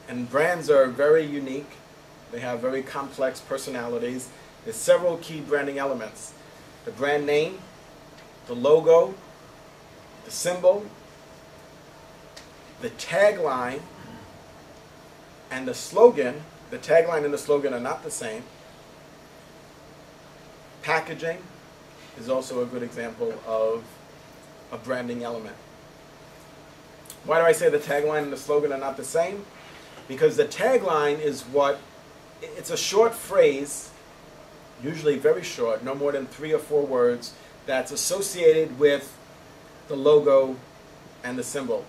And brands are very unique. They have very complex personalities. There's several key branding elements. The brand name, the logo, the symbol, the tagline, and the slogan. The tagline and the slogan are not the same. Packaging is also a good example of a branding element. Why do I say the tagline and the slogan are not the same? Because the tagline is it's a short phrase, usually very short, no more than 3 or 4 words, that's associated with the logo and the symbol.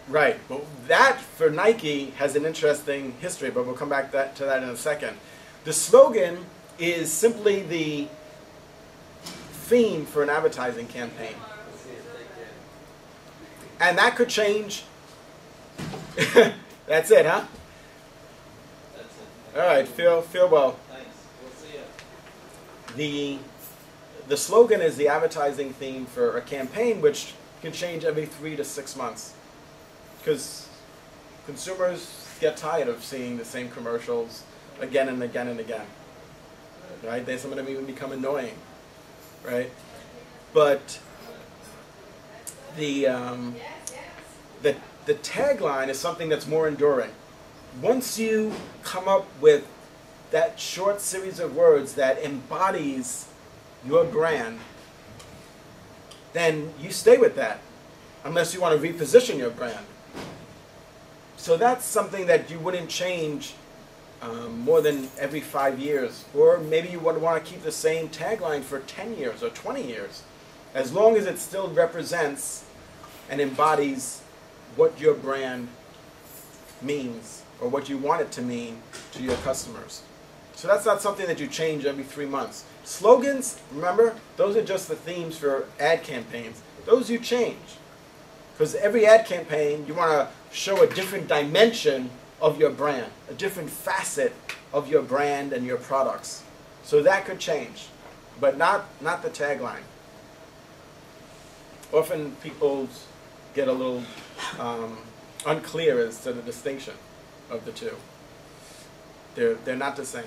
Right, but that for Nike has an interesting history, but we'll come back to that in a second. The slogan is simply the theme for an advertising campaign. And that could change. That's it, huh? That's it. All right, feel well. Thanks. We'll see you. The slogan is the advertising theme for a campaign, which can change every 3 to 6 months. Because consumers get tired of seeing the same commercials again and again and again. Right? Some of them even become annoying. Right? But the tagline is something that's more enduring. Once you come up with that short series of words that embodies your brand, then you stay with that, unless you want to reposition your brand. So that's something that you wouldn't change more than every 5 years. Or maybe you would want to keep the same tagline for 10 years or 20 years. As long as it still represents and embodies what your brand means or what you want it to mean to your customers. So that's not something that you change every 3 months. Slogans, remember, those are just the themes for ad campaigns. Those you change. Because every ad campaign, you want to show a different dimension of your brand, a different facet of your brand and your products. So that could change, but not the tagline. Often people get a little unclear as to the distinction of the two. They're not the same.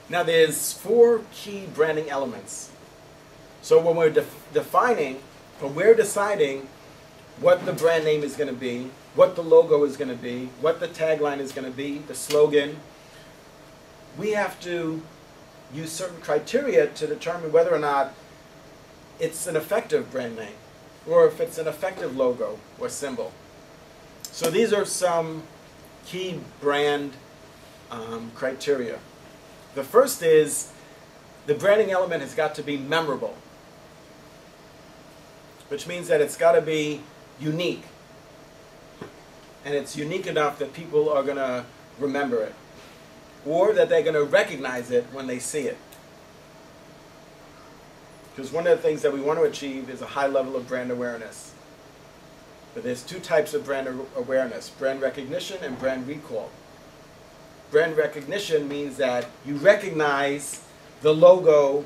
Now there's 4 key branding elements. So when we're deciding what the brand name is going to be, what the logo is going to be, what the tagline is going to be, the slogan, we have to use certain criteria to determine whether or not it's an effective brand name or if it's an effective logo or symbol. So these are some key brand criteria. The first is the branding element has got to be memorable, which means that it's got to be unique. And it's unique enough that people are going to remember it, or that they're going to recognize it when they see it. Because one of the things that we want to achieve is a high level of brand awareness. But there's 2 types of brand awareness: brand recognition and brand recall. Brand recognition means that you recognize the logo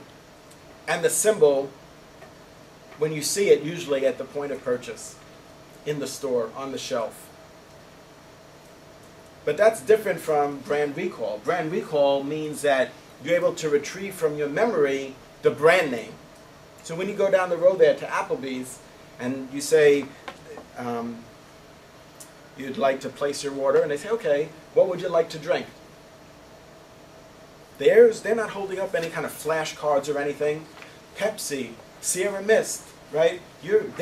and the symbol when you see it, usually at the point of purchase, in the store, on the shelf. But that's different from brand recall. Brand recall means that you're able to retrieve from your memory the brand name. So when you go down the road there to Applebee's and you say you'd like to place your order, and they say, okay, what would you like to drink? They're not holding up any kind of flashcards or anything. Pepsi, Sierra Mist, right? You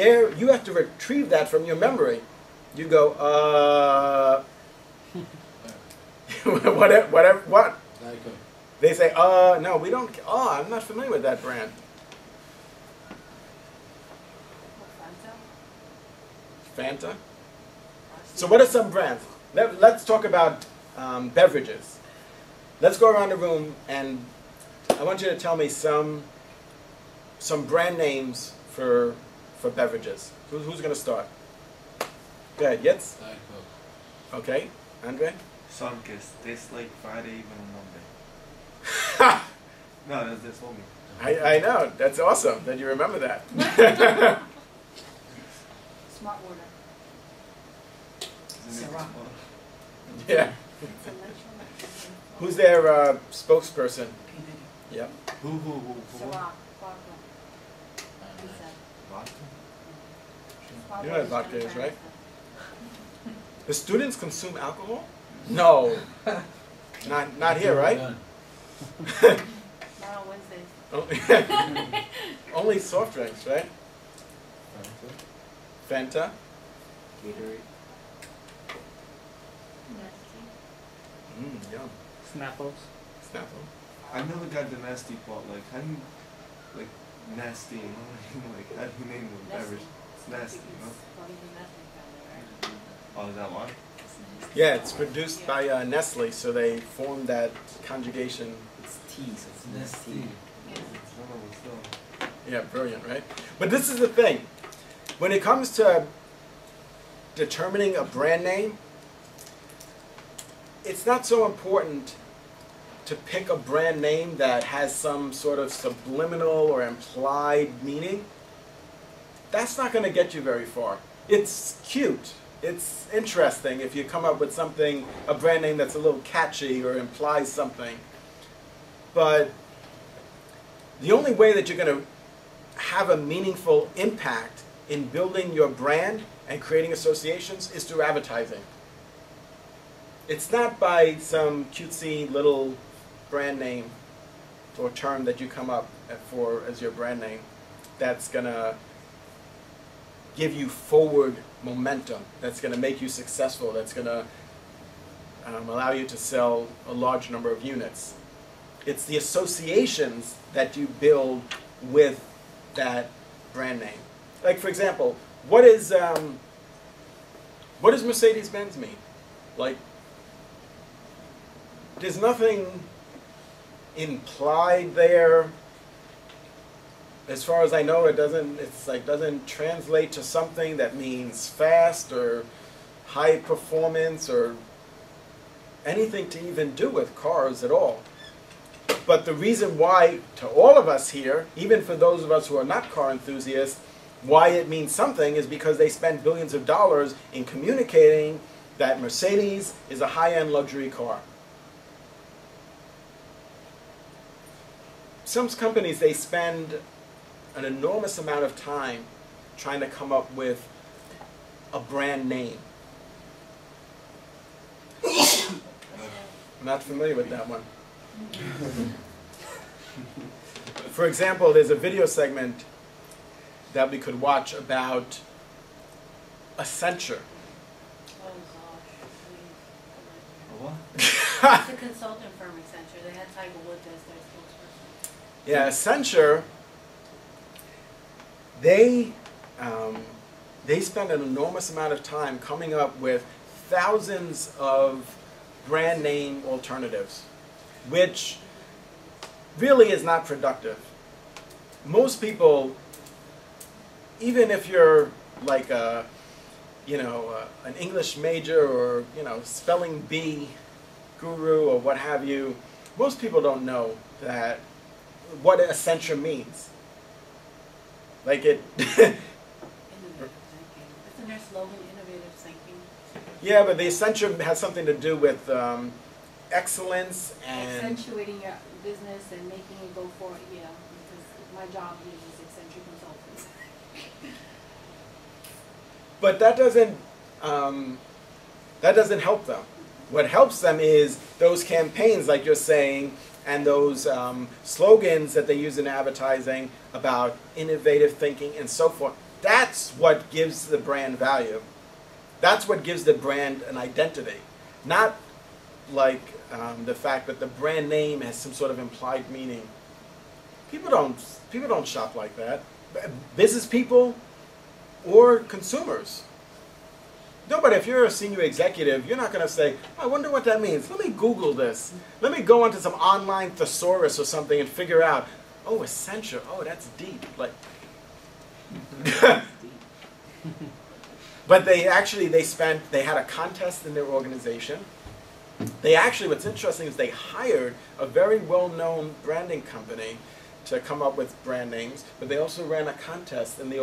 have to retrieve that from your memory. You go, what? They say, no, we don't, I'm not familiar with that brand. Fanta? So what are some brands? Let's talk about beverages. Let's go around the room and I want you to tell me some brand names for beverages. Who's going to start? Go ahead, Yitz? Okay, Andre? Sunkist tastes like Friday even on Monday. No, that's me. I know. That's awesome that you remember that. Smart water. Isn't it Ciroc. water? Yeah. It's electrolyte. Who's their spokesperson? Yep. Who, Ciroc, vodka. He said. Vodka? Smart You know what water's vodka is, gonna right? burn The students consume alcohol? No. Not here, right? stuff. Not on Wednesdays. Only soft drinks, right? Fanta. Gatorade. Nasty. Yum. Snapples. Snapple. I never got the nasty part. Like, how do you, like, nasty, you know? Like, how do you name a beverage? It's nasty, you know? Not even nasty family, right? Oh, is that why? Yeah, it's produced by Nestle, so they formed that conjugation. It's tea, so it's nasty. I don't know what's up. Yeah, brilliant, right? But this is the thing. When it comes to determining a brand name, it's not so important to pick a brand name that has some sort of subliminal or implied meaning. That's not going to get you very far. It's cute. It's interesting if you come up with something, a brand name that's a little catchy or implies something. But the only way that you're going to have a meaningful impact in building your brand and creating associations is through advertising. It's not by some cutesy little brand name or term that you come up for as your brand name that's going to give you forward momentum, that's going to make you successful, that's going to allow you to sell a large number of units. It's the associations that you build with that brand name. Like, for example, what does Mercedes-Benz mean? Like, there's nothing implied there. As far as I know, it doesn't translate to something that means fast or high performance or anything to even do with cars at all. But the reason why, to all of us here, even for those of us who are not car enthusiasts, why it means something is because they spend billions of dollars in communicating that Mercedes is a high-end luxury car. Some companies, they spend an enormous amount of time trying to come up with a brand name. I'm not familiar with that one. For example, there's a video segment that we could watch about Accenture. Oh gosh, A what? it's a consultant firm, Accenture. They had Tiger Woods as their spokesperson. Yeah, Accenture, they spend an enormous amount of time coming up with thousands of brand name alternatives, which really is not productive. Most people, even if you're like an English major or spelling bee guru or what have you, most people don't know that what Accenture means. Like it. Innovative thinking. Isn't their slogan innovative thinking? Yeah, but the Accenture has something to do with excellence and. Accentuating your business and making it go forward, yeah. Because my job here is Accenture Consultants. But that doesn't help them. What helps them is those campaigns, like you're saying, and those slogans that they use in advertising about innovative thinking and so forth. That's what gives the brand value. That's what gives the brand an identity. Not like the fact that the brand name has some sort of implied meaning. People don't shop like that. Business people or consumers. No, but if you're a senior executive, you're not going to say, I wonder what that means. Let me Google this. Let me go onto some online thesaurus or something and figure out, oh, Accenture, oh, that's deep. Like, but they had a contest in their organization. What's interesting is they hired a very well-known branding company to come up with brand names, but they also ran a contest in the